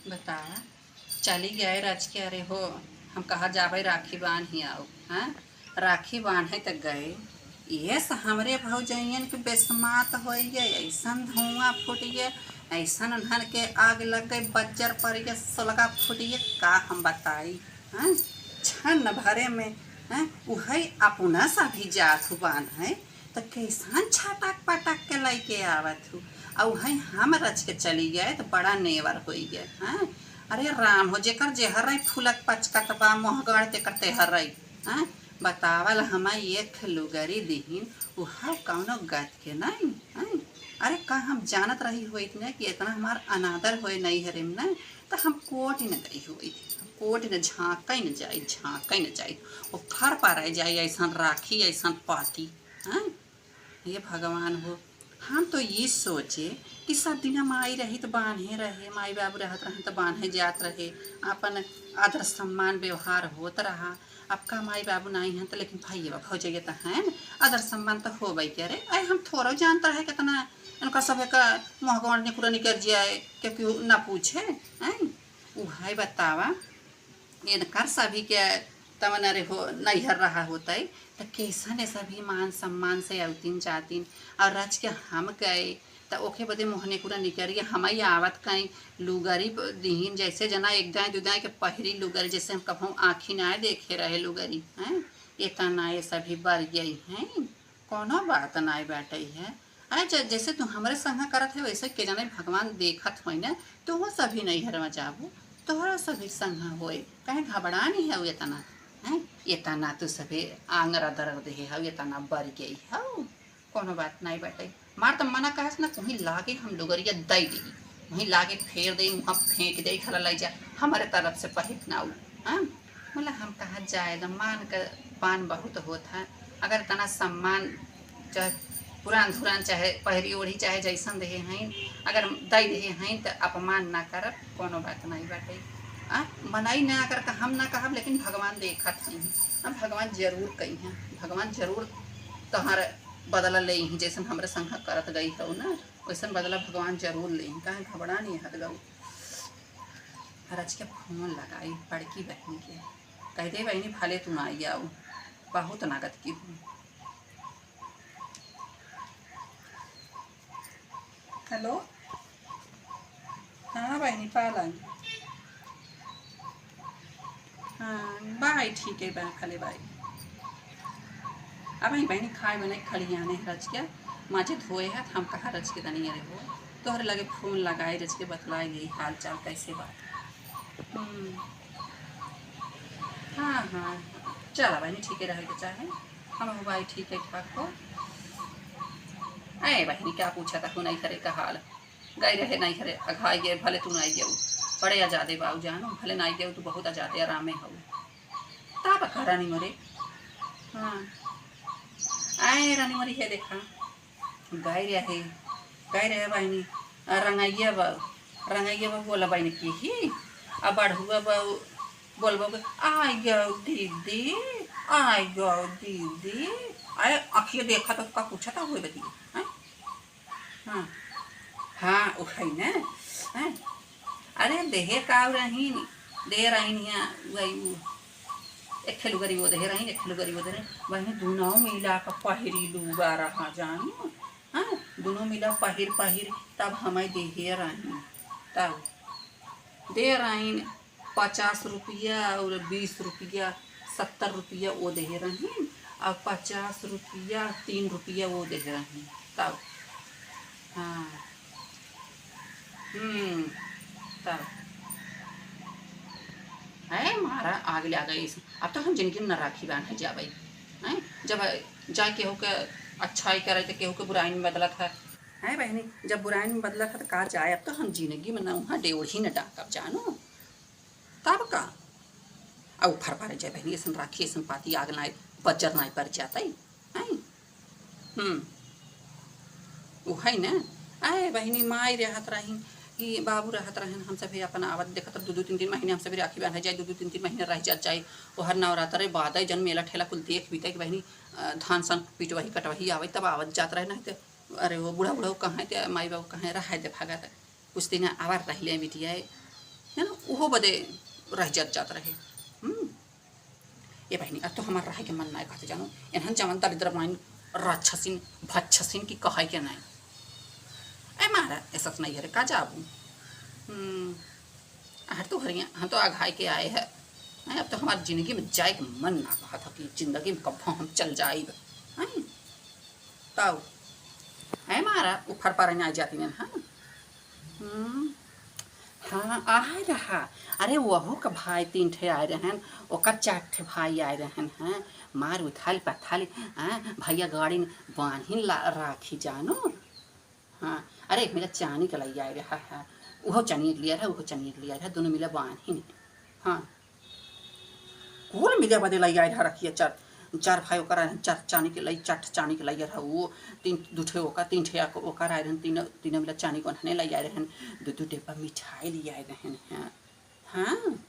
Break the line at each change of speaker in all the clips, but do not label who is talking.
बतावा चली गए रच के अरे हो हम कहा जाबे राखी बांध ही आओ। हाँ, राखी बांधे तक गए ये से हमरे भौजैन के बेस्मात हो गए, ऐसन धुआं फूट गए, ऐसन धन के आग लग गए, बज्जर पड़ गए, सलगा फूट गए, का हम बताई। हाँ, छन भरे में हैं वही अपना सा भी जात हु बांध है तो कैसन छटक पटक के लेके आवत हूँ और वही हम रच के चली गए तो बड़ा नेवर हो गए। हाँ, अरे राम हो जेकर जेहर रही फूलक पचकत बा मोहगढ़ तेकर तेहर रही। हाँ, बतावल हम एक लुगरी दीहिन वह कौनो गत के नहीं। हाँ, अरे का हम जानत रही हुई न कि इतना हमार अनादर होए नहीं हरे न तो हम कोट ही न गई हुई कोट न झाँक न जाई वो फर पर जाए ऐसा राखी ऐसा पाती। हाँ, ये भगवान हो हम तो ये सोचे कि सब दिन माई रही तो बांधे रहे, माई बाबू रहत रहे तो बांधे जात रहे, अपन आदर सम्मान व्यवहार होत रहा। अब का माई बाबू नहीं हैं तो लेकिन भाई भौजैया तो हैं आदर सम्मान तो हो भाई क्या रे। अरे हम थोड़ा जानता है कितना इनका सब का मुँह निकुरा निकर जाए क्योंकि ना पूछे हैं वह बतावा इनकर सभी के तमन अरे हो नैहर रहा होता है तो कैसन सभी मान सम्मान से अवतीन जातीन और रच के हम गए तो ओके बदे मोहने पूरा निकरिए हम ही आवत कहीं लुगरी दीन जैसे जना एक दाएँ दो दाएँ के पहरी लुगरी जैसे हम कभी आँखी ना देखे रहे लुगरी हैं इतना ये सभी बर गई हैं कोनो बात ना बाटे है। अरे जैसे तू हमारे संग करत है वैसे के जाने भगवान देखत हो ना तो वो सभी नैहर में जाबू तोहरा सभी संग होए कहीं घबरा नहीं है इतना है इतना तो सभी आंगरा दर्द है हव इतना बर गई हव कोनो बात नहीं बाटे मार तो मना कहस ना वहीं लागे हम लोगरिया दई दी वहीं लागे फेर दे वहाँ फेंक दे खला लाई जा हमारे तरफ से पहिक ना हाँ मतलब हम कहा जाए तो मान कर पान बहुत होता अगर तना सम्मान चाहे पुरान धुरान चाहे पहरी ओढ़ी चाहे जैसन रहे हैं अगर दई रहे हैं तो अपमान ना करब कोनो बात नहीं बाटे। मनाई ना कर हम ना कहब लेकिन भगवान देखत हैं भगवान जरूर कही हैं भगवान जरूर तोहर बदला ले ही जैसन हमारे संग करत गई हो ना वैसन बदला भगवान जरूर ले कहीं घबरा नहीं हद गऊ। रच के फोन लगाई बड़की बहन के कह दे बहनी भले तुम आई आओ बहुत नागत की हूँ। हेलो हाँ बहनी पालन हाँ बाई ठीक है बहन खले बाई अब बहनी खाए बने खड़ी आने रच के माचे धोए है हम कहा रच के तनी अरे हो तोहरे लगे फोन लगाए रच के बतलाए गई हाल चाल कैसे बात। हाँ हाँ चला बहनी ठीक है रहे के चाहे हम हो भाई ठीक है ठाक हो। अरे बहनी क्या पूछा था नहीं करे का हाल गए रहे नहीं करे अघाई गए भले तू नहीं गए बड़े आजादे बाबू जानो भले नहीं गए तू बहुत आजादे आरामे हो ताप खा रानी मरे। हाँ आए रानी मरी है देखा गए रहे बहनी रंगैया बाबू बोला बहनी की ही अब बढ़ुआ बाबू बोल बाबू आई गो दीदी आए अखिए देखा तो का पूछा था हुए बदी। हाँ हाँ वही ना है अरे देहे का रही दे रही वही एक खेलू गरी वो दे रही एक खेलू गरी वो दे रही वही दोनों मिला का पहिरी लूगा रहा जानो। हाँ दोनों मिला पहिर तब हमें दे रही तब दे रही 50 रुपया और 20 रुपया 70 रुपया वो दे रही और 50 रुपया 3 रुपया वो दे रही तब। हाँ तब है मारा आग ले आ गई अब तो हम जिनकी न राखी बांधे जाबई हैं जब जाए केहू के अच्छाई करे तो केहू के बुराई में बदला था है बहनी जब बुराई में बदला था तो कहा जाए अब तो हम जिंदगी में ना वहाँ डेढ़ ही न डाकब जानो तब का और फर पारे जाए बहनी ऐसा राखी ऐसा पाती आग ना बजर ना पर जाता है वो है ना। आए बहनी माई रहत रही कि बाबू रहत रहन हम सभी अपन आवत देखत 2-3 महीने हम सभी राखी बांधे जाए 2-3 महीने रह जाए वो हर नवरात्र बाद जन मेला ठेला कुल देख बीते कि बहनी धान सन पिटवही कटवही आवे तब आवत जात रहे नहीं तो अरे वो बूढ़ा कहाँ थे माई बाबू कहाँ रह दे भागत कुछ दिन आवर रह ले बिटिया है ना, उहो बदे रह जात रहे। हम्म, ये बहनी अब तो हमार रहे के मन नहीं कहते जानो, एनहन जमन दरिद्र माइन राक्षसिन भक्षसिन की कहे के नहीं। ए मारा ऐसा नहीं है का जाबू। हम्म, हर तो हरिया हम तो आघाई के आए हैं। अब तो हमारी जिंदगी में जाए के मन ना कहा था कि जिंदगी में कब हम चल जाए। तब है मारा उफर पर आ जाती है। हाँ हम्म, हाँ आ रहा। अरे वहो का भाई 3 ठे आए रहन, ओकर 4 ठे भाई आए रहन हैं। मार उथाल पथाल भैया गाड़ी में बांधी राखी जानो। हाँ अरे मेरा चानी का लैया आए रहा है, वो चनिए लिया रहा, वो चनिए लिया रहा, दोनों मिला बांधी नहीं। हाँ कौन मिले बदे लैया आए रहा रखिए 4 भाई ओकर आए रहन, 4 चानी के लई 4 चानी के लैया रहा, वो 3 2 ओकर 3 ओकर आए रहन, तीनों मिला चानी को हने लैया आए रहन, 2 डिब्बा मिठाई लिया आए रहन। हाँ हाँ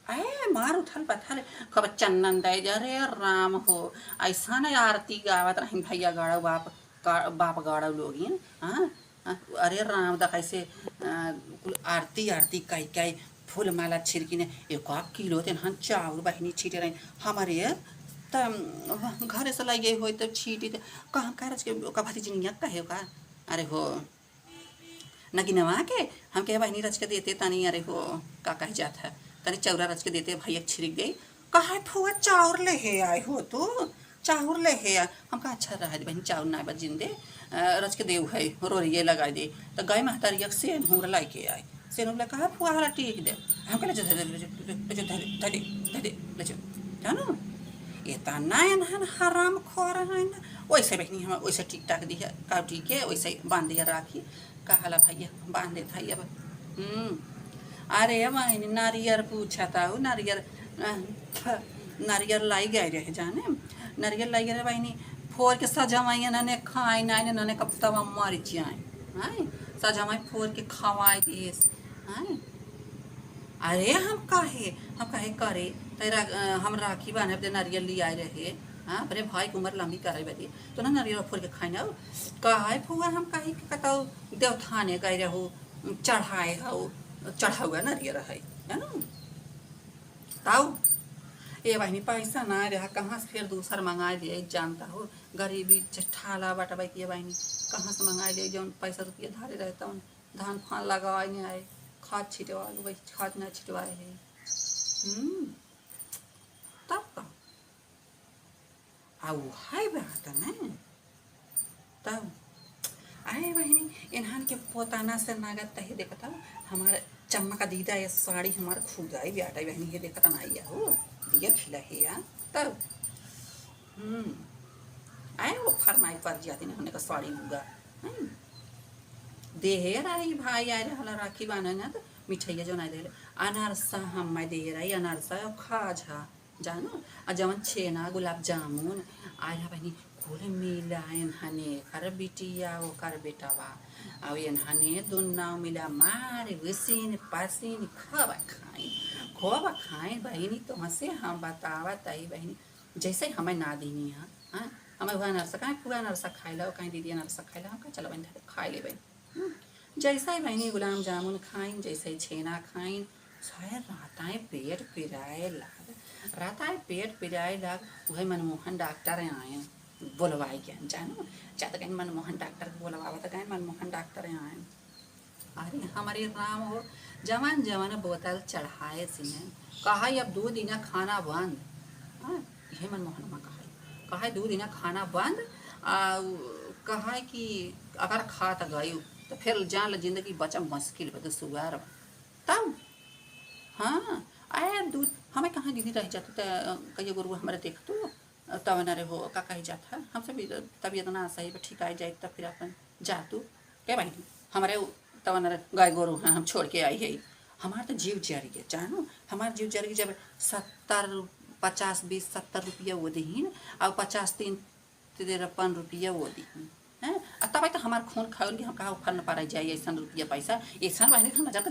अरे मार उथल पथल खबर चन्नन दे जा रे राम हो। ऐसा न आरती गावत रही भैया गाड़ा बाप गाड़ा लोग। हाँ अरे राम दा कैसे कुल आरती आरती कई कई फूल माला छिड़की ने 1 किलो तेन हम चावल बहनी छीटे रही हमारे तब घर से लाई गई हो तब छीटी कहाँ कारज के भतीजनिया कहे का। अरे हो नगिनवा के हम कहे बहनी रच के देते तनी। अरे हो का कह जात है तनी चौरा रच के देते भैया छिड़क गई कहा फुआ चाउर ले हे आए हो तो चाउर ले हे आए। हम कहा अच्छा रहा बहनी चाउर ना बस जिंदे रच के देव है रोरिए लगा दे तो गए महतारिया से नूर ला के आए से नूर कहा फुआ हला टीक दे। हम कहे ले जानो ये तना हराम खोर है ना। वैसे बहनी हम वैसे टिक टाक दिया काटी के वैसे बांध दिया राखी कहाला भैया बांध देता है अब। अरे बहनी नारियर पूछा था वो नारियर लाई गए रहे जाने नारियल लाई गए बहनी फोर के सजवाई ने खाए ना कब तब मर जाए। हाँ सजवाई फोर के खवाए दिए। हाँ अरे हम काहे करे तेरा हम राखी बांधे दे नारियल ले आए रहे। हाँ अरे भाई की उम्र लंबी करे बदी तो ना नारियल फोड़ के खाए ना कहा फुआ हम कहीं कतौ देवथाने गए रहो चढ़ाए हो चढ़ा हुआ नारियल है ना। ताऊ ये बहनी पैसा ना रहा कहाँ से फिर दूसर मंगाए दिए जानता हो गरीबी ठाला बटा भाई ये बहनी कहाँ से मंगाए दिए जो पैसा रुपया धारे रहता हूँ धान फान लगाए नहीं आए खाद छिटवा भाई खाद ना छिटवाए है। तब का है बात ना तब आए बहनी इन्हान के पोताना से नागत तही देखता हमारे चम्मा का दीदा ये साड़ी हमारे खुद आई बेटा बहनी ये देखता ना आइया हो दिया खिला है यार तब आए वो फरमाई पर जाती नहीं होने का साड़ी लूगा दे रही भाई आए रहा राखी बांधे ना तो मिठाइया जो नहीं दे अनारसा हम मैं दे रही अनारसा और खाजा जानो और जवन छेना गुलाब जामुन आए रहा बहनी पूरे मिला इन्हाने कर बिटिया वो कर बेटावा अब इन्हाने दोनों मिला मारे वसीन पासीन खोबा खाए बहनी तो हंसे हम बतावा तही बहनी जैसे हमें ना देनी है। हाँ हमें वह अनरसा कहीं पूरा अनरसा खाई लो कहीं दीदी अनरसा खाई लो हम कहा चलो बहन खाई ले बहन जैसा ही बहनी गुलाब जामुन खाइन जैसे ही छेना खाइन शायद राताएँ पेट पिराए लग वही मनमोहन डॉक्टर आए बोलवाए के जानो चाहते कहीं मनमोहन डॉक्टर को बोलवावा तो कहीं मनमोहन डॉक्टर आए। अरे हमारे राम हो जवान जवान बोतल चढ़ाए सिने कहा अब 2 दिन खाना बंद। हाँ यही मनमोहन में कहा 2 दिन खाना बंद कहा कि अगर खा तो गई तो फिर जान लो जिंदगी बचा मुश्किल बता सुगार तब। हाँ आए दूध हमें कहाँ दीदी रह जाते तो कई गुरु हमारे देख तो तब न रे हो का कही जाता हमसे भी तबीयत ना सही पर ठीक आ जाए तब फिर अपन जा तू क्या भाई हमारे तब न गाय गोरु हैं हम छोड़ के आई है हमारे तो जीव जरी के जानो हमारे जीव जरी जब 70 50 20 70 रुपया वो दीन और 50 53 रुपया वो दीन हैं तब तो हमारे खून खाओगे हम कहा उफर न पा जाए ऐसा रुपया पैसा ऐसा बहनी हम नजर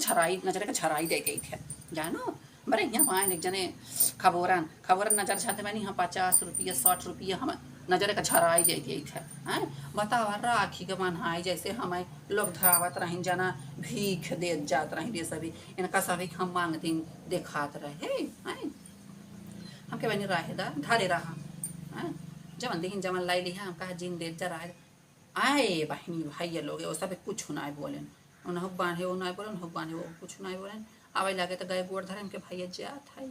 का झराई दे गई थे जानो बड़े यहाँ वहाँ एक जने खबरन नजर छाते बनी हम 50 रुपया 60 रुपया हम नजर का झराई दे गई थे। हैं बतावा राखी के मनहाई जैसे हमें लोग धावत रही जना भीख देत जात रही रे सभी, इनका सभी हम मांगती देखात रहे हैं। हमके बनी रहे दा धारे रहा हैं। जवन देखिन जवन लाई लिहा हम कहा जिन देत जा रहा आए बहनी भाई ये लोग वो सब कुछ ना बोलेन, उन्हों बांधे वो ना बोले, उन्हों बांधे वो कुछ ना बोले। आवे लगे तो गए गोड़ धरे हमके भैया जा था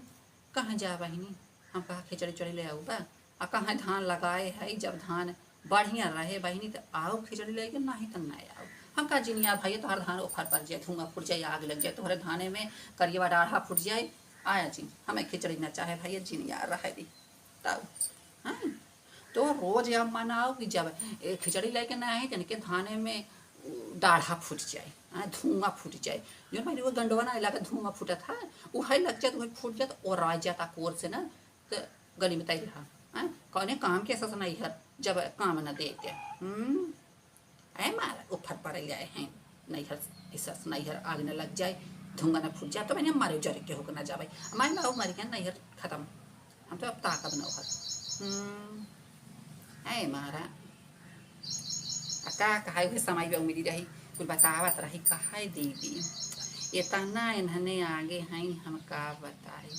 कहाँ जा बहनी, हम कहा खिचड़ी चड़ी ले आऊ बा आ कहाँ धान लगाए है, जब धान बढ़िया रहे बहनी तो आओ खिचड़ी लेके, नहीं तो नहीं आओ। हम कहा जिनिया भैया तोहर धान उफर पड़ जाए, धुआं फुट जाए, आग लग जाए तोहरे धाने में, करिएवा डाढ़ा फुट जाए, आया जी हमें खिचड़ी न चाहे भैया जिनिया रहे दी तब। हाँ तो रोज अब मनाओ कि जब खिचड़ी लेके ना आए जिनके धाने में डाढ़ा फूट जाए, धुआं फूट जाए, जो भाई वो गंडवा ना इलाका धुआं फूटा था वही लग जाए, वही फूट जाए और आ जाता कोर से ना, तो गली में तय रहा कौने काम के ऐसा नहीं है जब काम न देते। ऐ मारा ऊपर पड़ गए हैं नैहर, ऐसा नैहर आग न लग जाए, धुआं न फूट जाए तो मैंने मारे जरे के होकर न जाए, हमारे ना मर गया नैहर खत्म, हम तो अब ताकब न हो। ऐ मारा का कहा हुए समय में उम्मीद रही कुछ बतावत रही कहा दीदी इतना इन्हने आगे हैं हम का बताई।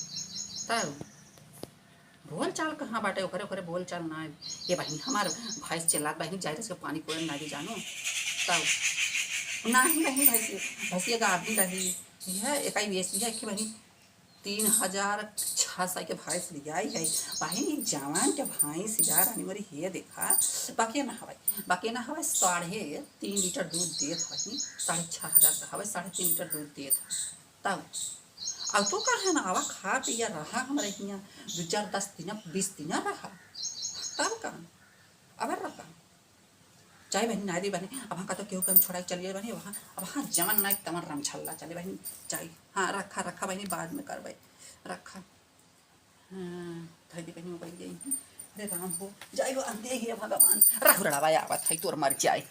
तब बोल चाल कहाँ बाटे ओकरे ओकरे बोल चाल ना ये बहनी हमार भैंस चिल्लात बहनी जाए उसके पानी कोई ना भी जानो तब ना ही बहनी भैंसिया गाभी रही है एक बेसी है कि बहनी 3,600 के भैंस लिया है बहनी जवान के भैंस जा रानी मरी हे देखा बाकी ना हवा 3.5 लीटर दूध देत बहनी, 6,500 का हवा 3.5 लीटर दूध देत तब। अब तो कहा ना आवा खा पिया रहा हमारे यहाँ 2-4-10 दिन 20 दिन रहा तब कहाँ अब रहा चाहे बहनी नारी बहनी अब हाँ का तो क्यों कम छोड़ा चलिए बहनी वहाँ अब हाँ जमन ना तमन रम छल्ला चले बहनी चाहे हाँ रखा बहनी बाद में कर रखा। हाँ थैली बहनी मोबाइल गई अरे राम हो जाए वो अंधे ही भगवान रख रड़ावा आवत है तोर मर जाए।